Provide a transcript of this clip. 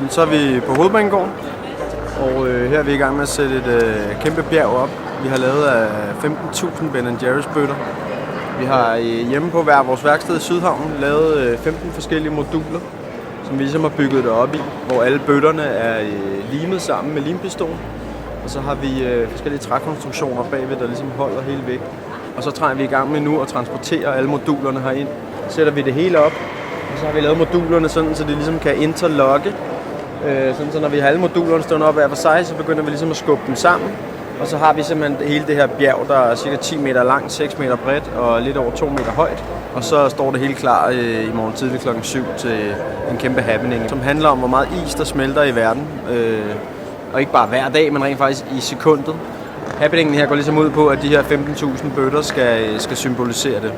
Så er vi på Hovedbanegården, og her er vi i gang med at sætte et kæmpe bjerg op. Vi har lavet af 15.000 Ben & Jerry's bøtter. Vi har hjemme på hver vores værksted i Sydhavnen lavet 15 forskellige moduler, som vi ligesom har bygget det op i, hvor alle bøtterne er limet sammen med limpistol. Og så har vi forskellige trækonstruktioner bagved, der ligesom holder hele vægten. Og så træder vi i gang med nu at transportere alle modulerne herind. Så sætter vi det hele op, og så har vi lavet modulerne sådan, så de ligesom kan interlocke. Sådan, så når vi har alle modulerne stående op hver for sig, så begynder vi ligesom at skubbe dem sammen. Og så har vi simpelthen hele det her bjerg, der er cirka 10 meter langt, 6 meter bredt og lidt over 2 meter højt. Og så står det helt klar i morgen tidlig klokken 7 til en kæmpe happening, som handler om, hvor meget is der smelter i verden. Og ikke bare hver dag, men rent faktisk i sekundet. Happeningen her går ligesom ud på, at de her 15.000 bøtter skal symbolisere det.